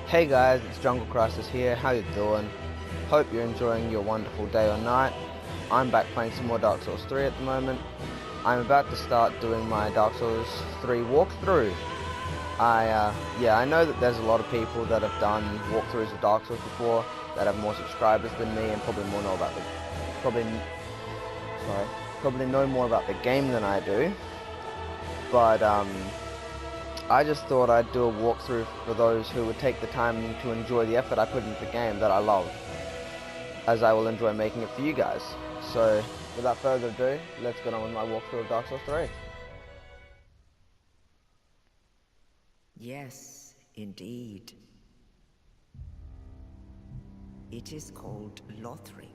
Hey guys, it's Jungle Crisis here. How you doing? Hope you're enjoying your wonderful day or night. I'm back playing some more Dark Souls 3 at the moment. I'm about to start doing my Dark Souls 3 walkthrough. I know that there's a lot of people that have done walkthroughs of Dark Souls before that have more subscribers than me and probably know more about the game than I do. But I just thought I'd do a walkthrough for those who would take the time to enjoy the effort I put into the game that I love, as I will enjoy making it for you guys. So, without further ado, let's get on with my walkthrough of Dark Souls 3. Yes, indeed. It is called Lothric,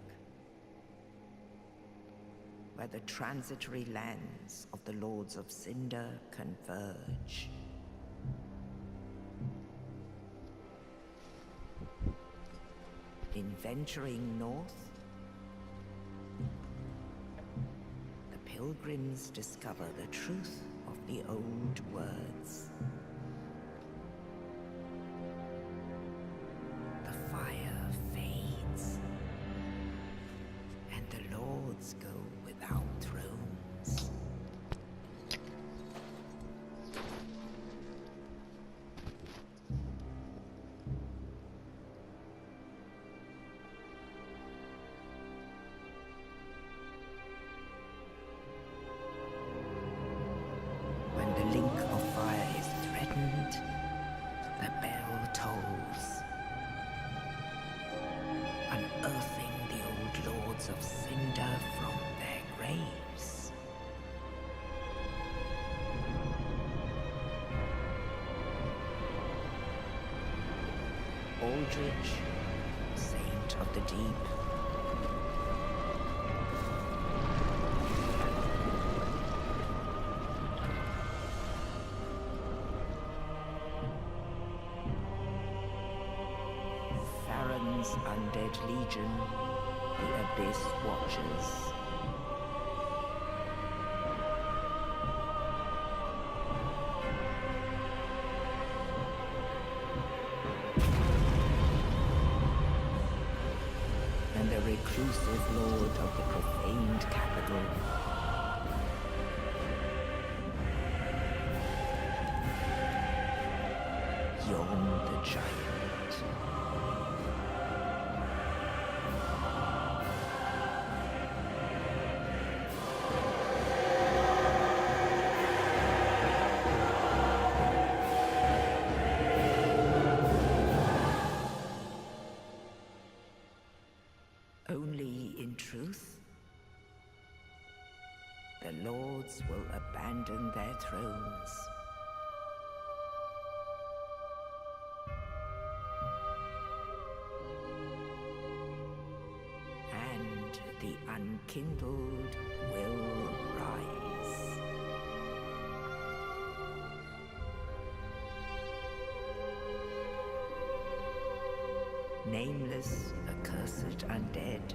where the transitory lands of the Lords of Cinder converge. In venturing north, the pilgrims discover the truth of the old words. The fire fades, and the lords go without thrones. When the link of fire is threatened, the bell tolls, unearthing the old lords of Cinder from their graves. Aldrich, saint of the deep, Farron's undead legion, the Abyss Watchers. And the reclusive lord of the profaned capital. Yon the giant. Only in truth, the lords will abandon their thrones. And the unkindled will rise. Nameless, accursed undead,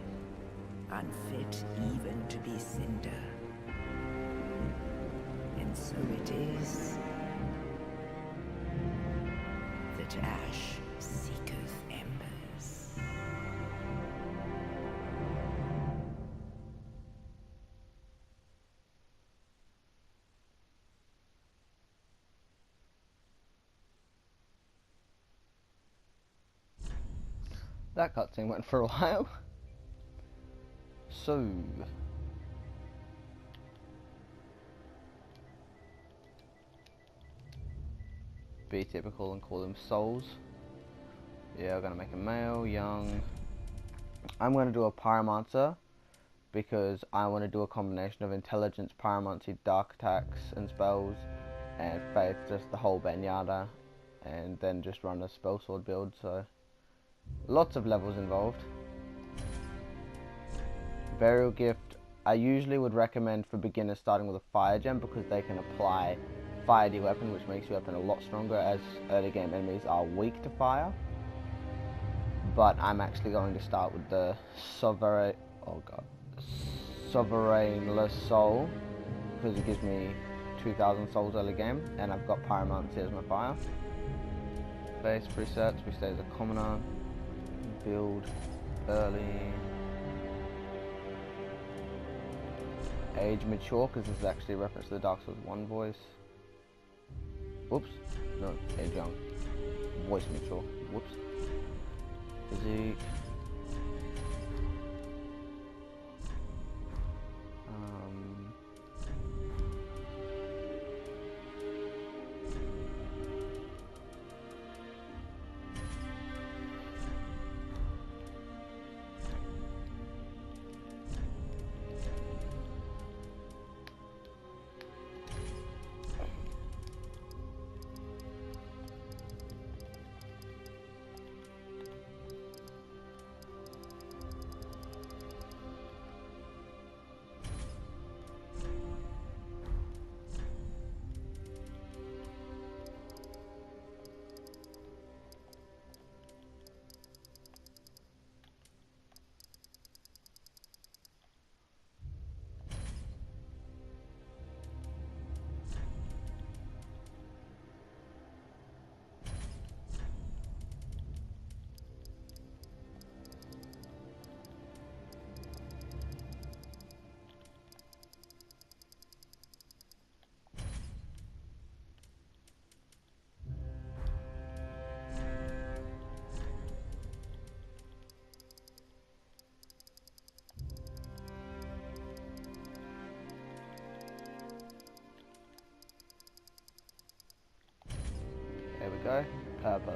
unfit even to be cinder. And so it is that ash seeketh embers. That cutscene went for a while. So, be typical and call them souls. Yeah, we're gonna make a male, young. I'm gonna do a pyromancer because I want to do a combination of intelligence, pyromancy, dark attacks and spells, and faith, just the whole Benyada, and then just run a spell sword build. So, lots of levels involved. Burial gift, I usually would recommend for beginners starting with a fire gem because they can apply fire to your weapon, which makes your weapon a lot stronger, as early game enemies are weak to fire. But I'm actually going to start with the Sovereignless Soul because it gives me 2,000 souls early game, and I've got Pyromancy as my fire. interface presets. We stay as a commoner. Build early. Age mature, because this is actually a reference to the Dark Souls 1 voice. Whoops. No, age young. Voice mature. Whoops. Physique. There we go. Purple.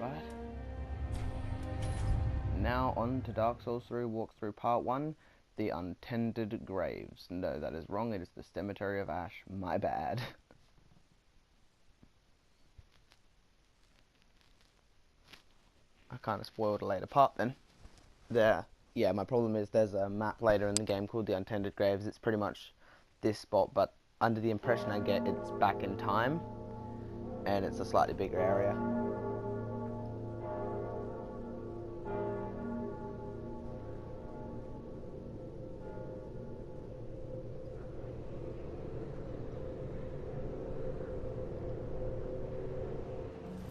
Right. Now on to Dark Souls 3 walkthrough part 1, the untended graves. No, that is wrong, it is the Cemetery of Ash. My bad. I kind of spoiled a later part then. Yeah, my problem is there's a map later in the game called the Untended Graves. It's pretty much this spot, but under the impression I get it's back in time, and it's a slightly bigger area.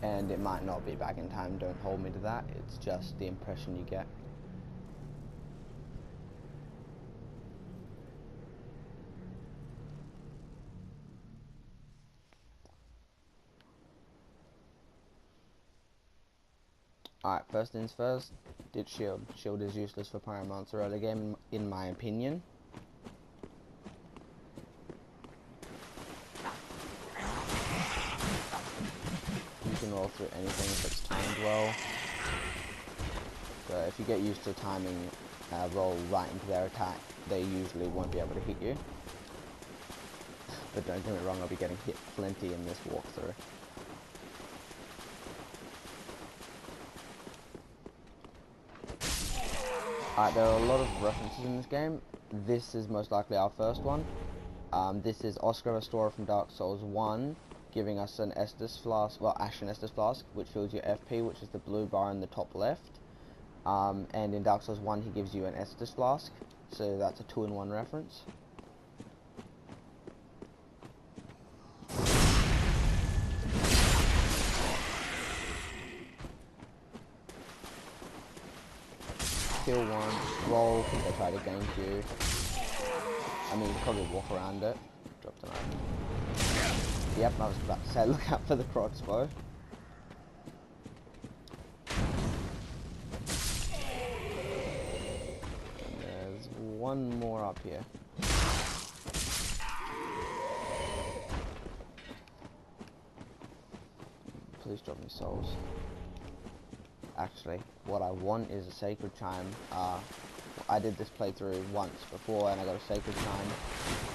And it might not be back in time, don't hold me to that, it's just the impression you get. Alright, first things first, ditch shield. Shield is useless for pyromancer early game, in my opinion. You can roll through anything if it's timed well. So if you get used to timing roll right into their attack, they usually won't be able to hit you. But don't get me wrong, I'll be getting hit plenty in this walkthrough. Alright, there are a lot of references in this game. This is most likely our first one. This is Oscar Restorer from Dark Souls 1, giving us an Estus Flask, well, Ashen Estus Flask, which fills your FP, which is the blue bar in the top left. And in Dark Souls 1, he gives you an Estus Flask, so that's a 2-in-1 reference. Kill one, roll, they try to gank you. I mean, you probably walk around it. Drop the knife. Yep, I was about to say, look out for the crossbow. And there's one more up here. Please drop me souls. Actually, what I want is a sacred chime. I did this playthrough once before and I got a sacred chime,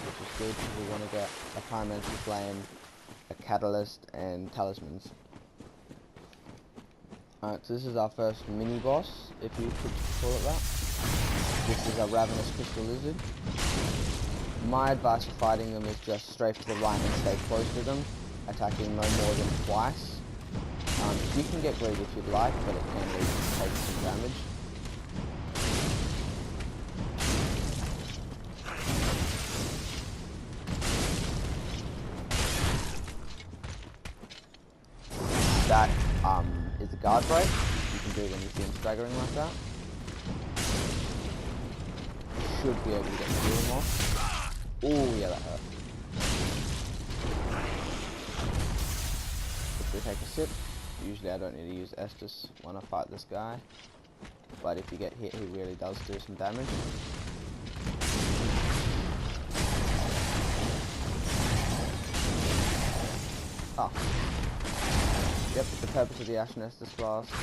which is good because we want to get a pyromancer flame, a catalyst, and talismans. Alright, so this is our first mini boss, if you could call it that. This is a Ravenous crystal lizard. My advice for fighting them is just strafe to the right and stay close to them, attacking no more than twice. You can get greedy if you'd like, but it can lead to take some damage. That is a guard break. You can do it when you see him staggering like that. Should be able to get the healing off. Oh yeah, that hurt. Quickly take a sip. Usually I don't need to use Estus when I fight this guy, but if you get hit, he really does do some damage. Oh. Yep, the purpose of the Ashen Estus flask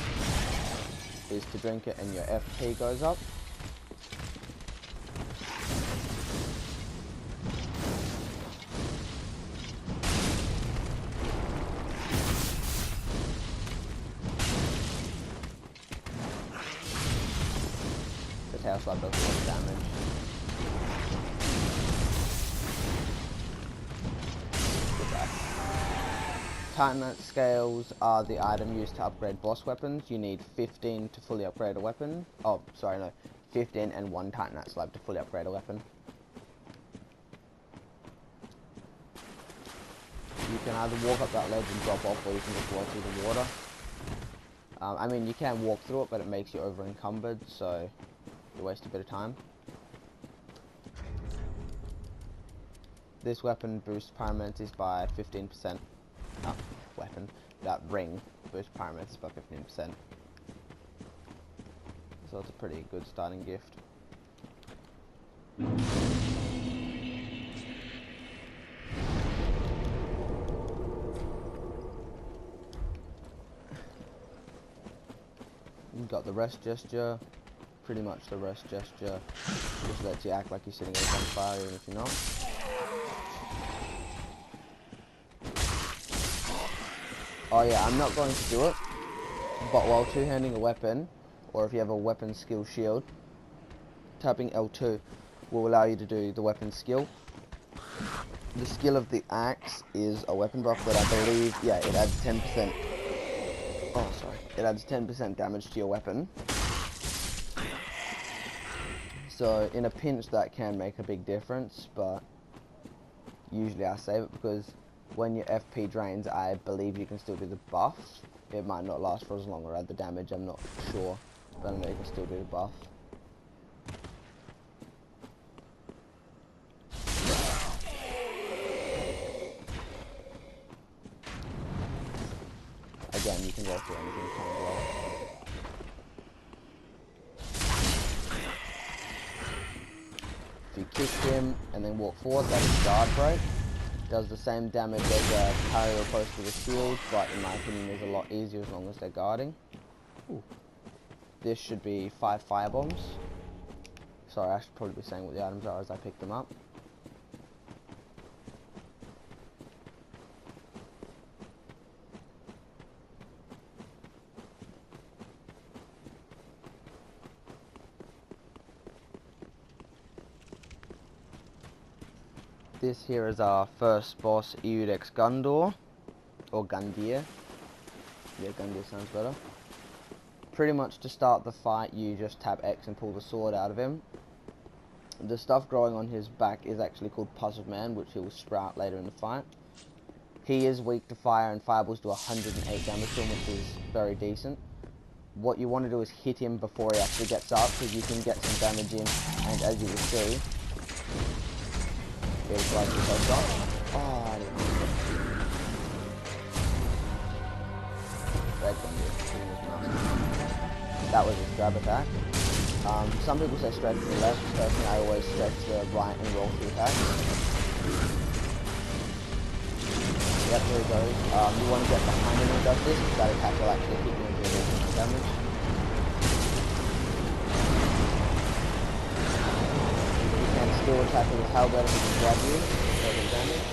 is to drink it and your FP goes up. The tail slab does a lot of damage. Titanite scales are the item used to upgrade boss weapons. You need 15 to fully upgrade a weapon. Oh, sorry, no. 15 and 1 Titanite slab to fully upgrade a weapon. You can either walk up that ledge and drop off, or you can just walk through the water. I mean, you can walk through it, but it makes you over encumbered, so you waste a bit of time. This weapon boosts pyromancies by 15%. Weapon. That ring boosts pyromancies by 15%. So it's a pretty good starting gift. You've got the rest gesture. Pretty much the rest gesture just lets you act like you're sitting in a bonfire even if you're not. Oh yeah, I'm not going to do it, but while two-handing a weapon, or if you have a weapon skill shield, tapping L2 will allow you to do the weapon skill. The skill of the axe is a weapon buff that I believe, yeah, it adds 10%. Oh, sorry. It adds 10% damage to your weapon. So in a pinch that can make a big difference, but usually I save it because when your FP drains, I believe you can still do the buff. It might not last for as long or add the damage, I'm not sure, but I know you can still do the buff. Again, you can roll through anything kind of well. If you kick him and then walk forward, that is guard break. Does the same damage as a parry or post with a shield, but in my opinion is a lot easier as long as they're guarding. Ooh. This should be 5 fire bombs. Sorry, I should probably be saying what the items are as I pick them up. This here is our first boss, Eudex Gundor, or Gundir. Yeah, Gundir sounds better. Pretty much to start the fight, you just tap X and pull the sword out of him. The stuff growing on his back is actually called Pus of Man, which he will sprout later in the fight. He is weak to fire, and fireballs do 108 damage to him, which is very decent. What you want to do is hit him before he actually gets up, because you can get some damage in, and as you will see, it was like his shot. Oh, I didn't know. That was his grab attack. Some people say stretch to the left. Personally, I always stretch to the right and roll through attack. Yep, there he goes. You want to get behind him when he does this, because that attack will actually keep you into a decent damage. Still attack with his halberd if he can grab you, further damage.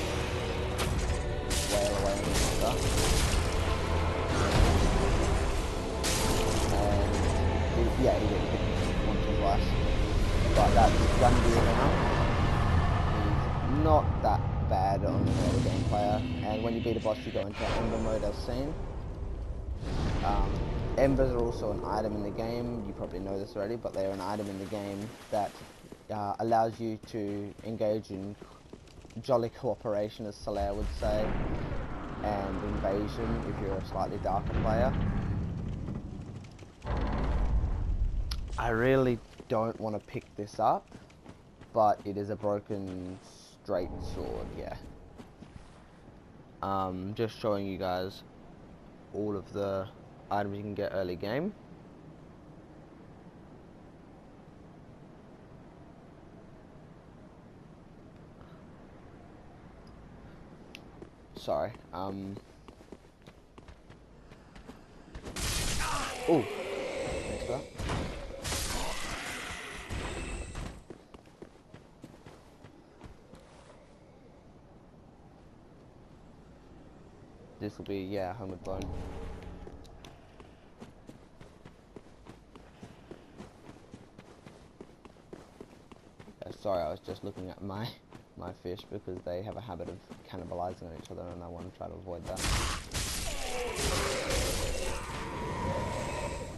Wail away on his stuff. And yeah, he did hit me once or twice. But that's Gundir now. He's not that bad on the early game player. And when you beat a boss, you go into Ember mode as seen. Embers are also an item in the game. You probably know this already, but they are an item in the game that allows you to engage in jolly cooperation, as Solaire would say, and invasion if you're a slightly darker player. I really don't want to pick this up, but it is a broken straight sword, yeah. Just showing you guys all of the items you can get early game. Sorry, oh, thanks for that. This will be, yeah, helmet bone. Yeah, sorry, I was just looking at my fish because they have a habit of cannibalizing on each other, and I want to try to avoid that.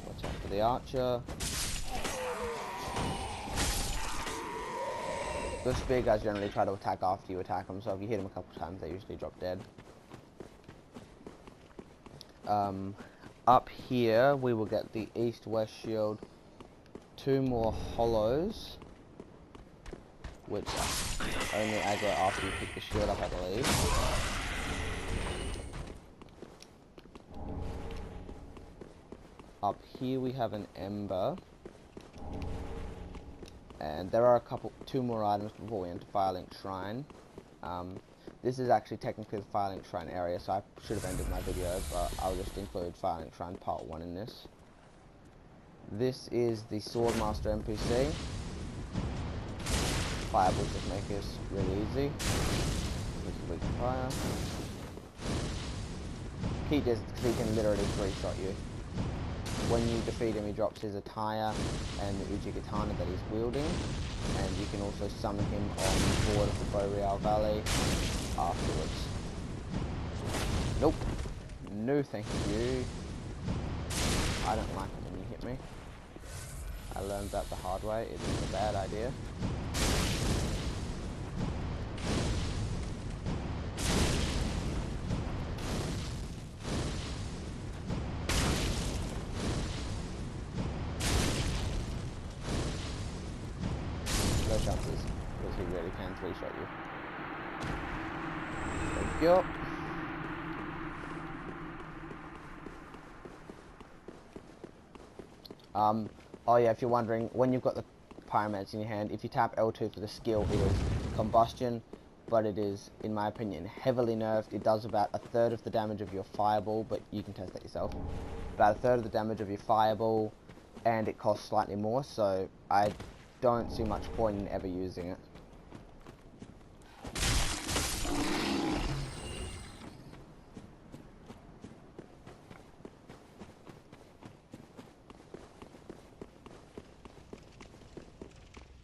Watch out for the archer. The spear guys generally try to attack after you attack them, so if you hit them a couple times, they usually drop dead. Up here, we will get the east-west shield, 2 more hollows, which only aggro after you pick the shield up, I believe. Up here we have an ember, and there are 2 more items before we enter Firelink Shrine. This is actually technically the Firelink Shrine area, so I should have ended my video, but I'll just include Firelink Shrine Part 1 in this. This is the Swordmaster NPC. Fireballs just make this really easy. This is weak to fire. Key does because he can literally 3-shot you. When you defeat him, he drops his attire and the Ujigatana that he's wielding, and you can also summon him on board of the Boreal Valley afterwards. Nope. No thank you. I don't like it when you hit me. I learned that the hard way. It is a bad idea. No chances, because he really can 3-shot you. There you go. Oh yeah, if you're wondering, when you've got the pyromancer in your hand, if you tap L2 for the skill, it is combustion, but it is, in my opinion, heavily nerfed. It does about 1/3 of the damage of your fireball, but you can test that yourself. About 1/3 of the damage of your fireball, and it costs slightly more, so I don't see much point in ever using it.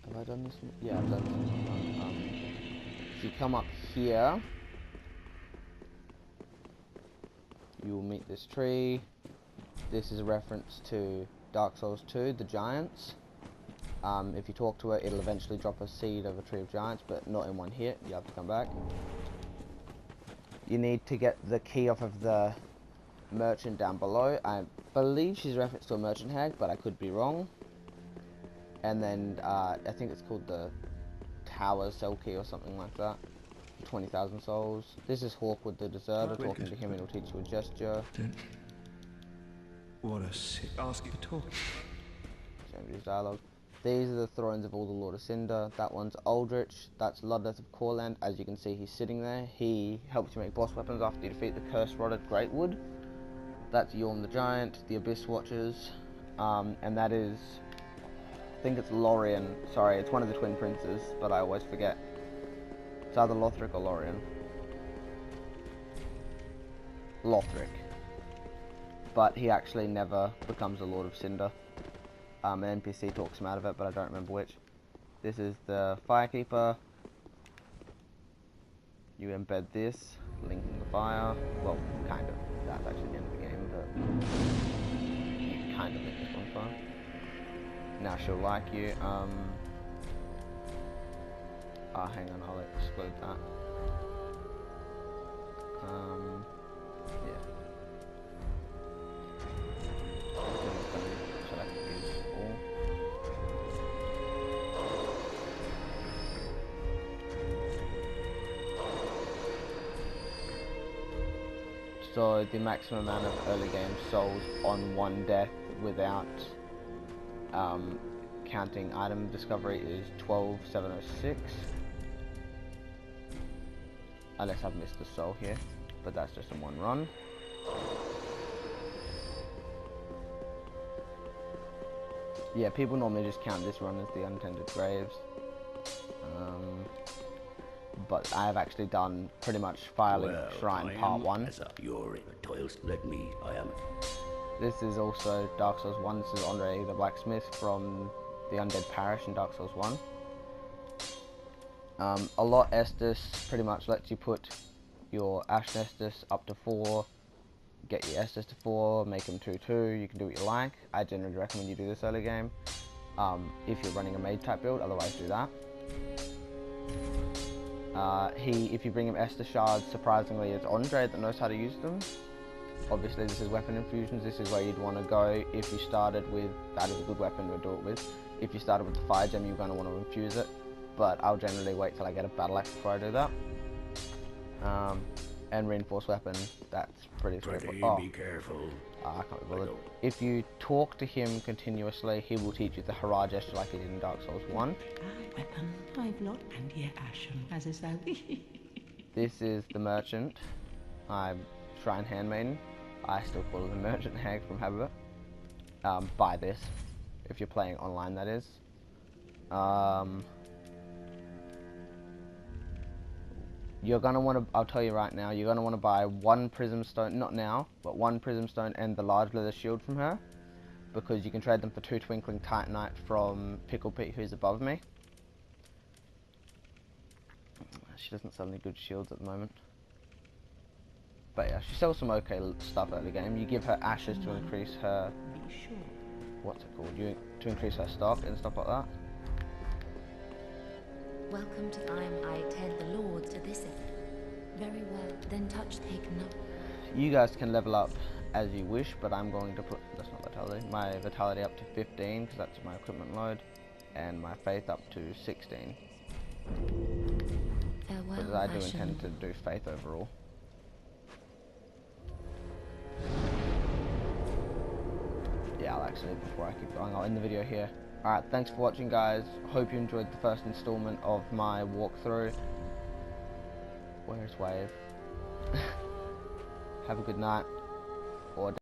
Have I done this one? Yeah, I've done this one. If you come up here, you will meet this tree. This is a reference to Dark Souls 2, the giants. If you talk to it, it'll eventually drop a seed of a tree of giants, but not in one hit. You have to come back. You need to get the key off of the merchant down below. I believe she's a reference to a merchant hag, but I could be wrong. And then I think it's called the Tower Cell Key or something like that. 20,000 souls. This is Hawkwood the Deserter. Talking to him, it'll teach you a gesture. What a sick ask you to talk. Change dialogue. These are the thrones of all the Lord of Cinder. That one's Aldrich. That's Ludleth of Courland. As you can see, he's sitting there. He helps you make boss weapons after you defeat the Cursed Rotted Greatwood. That's Yorm the Giant, the Abyss Watchers, and that is, I think it's Lorien. Sorry, it's one of the twin princes, but I always forget. It's either Lothric or Lorien. Lothric. But he actually never becomes a Lord of Cinder. An NPC talks him out of it, but I don't remember which. This is the Firekeeper. You embed this, linking the fire. Well, kind of. That's actually the end of the game, but you kind of link this one fire. Now she'll like you. Hang on, I'll exclude that. So the maximum amount of early game souls on one death without counting item discovery is 12,706. Unless I've missed a soul here, but that's just in one run. Yeah, people normally just count this run as the untended graves. But I have actually done pretty much Firelink Shrine Part 1. This is also Dark Souls 1. This is Andre the Blacksmith from the Undead Parish in Dark Souls 1. A lot Estus pretty much lets you put your Ashen Estus up to 4, get your Estus to 4, make them 2-2, you can do what you like. I generally recommend you do this early game. If you're running a mage type build, otherwise do that. If you bring him Estus shards, surprisingly it's Andre that knows how to use them. Obviously this is weapon infusions, this is where you'd want to go if you started with, that is a good weapon to do it with. If you started with the fire gem, you're going to want to infuse it, but I'll generally wait till I get a battle axe before I do that. And reinforced weapon, that's pretty straightforward. Be careful. I can't be bothered. If you talk to him continuously, he will teach you the hurrah gesture like he did in Dark Souls 1. Weapon, I've lot and here Ashen, as is thou. This is the merchant. I'm Shrine Handmaiden. I still call her the merchant hag from halberd. Buy this. If you're playing online, that is. You're gonna want to, I'll tell you right now, you're gonna want to buy one prism stone, not now, but one prism stone and the large leather shield from her, because you can trade them for 2 twinkling titanite from Pickle Pete, who's above me. She doesn't sell any good shields at the moment. But yeah, she sells some okay stuff early game. You give her ashes to increase her, what's it called, to increase her stock and stuff like that. Welcome to I attend the Lords to this end. Very well, then touch taken up. You guys can level up as you wish, but I'm going to put, that's not vitality, my vitality up to 15, because that's my equipment load, and my faith up to 16. Farewell, because I do intend to do faith overall. Yeah, I'll actually, before I keep going, I'll end the video here. Alright, thanks for watching guys. Hope you enjoyed the first installment of my walkthrough. Where's Wave? Have a good night.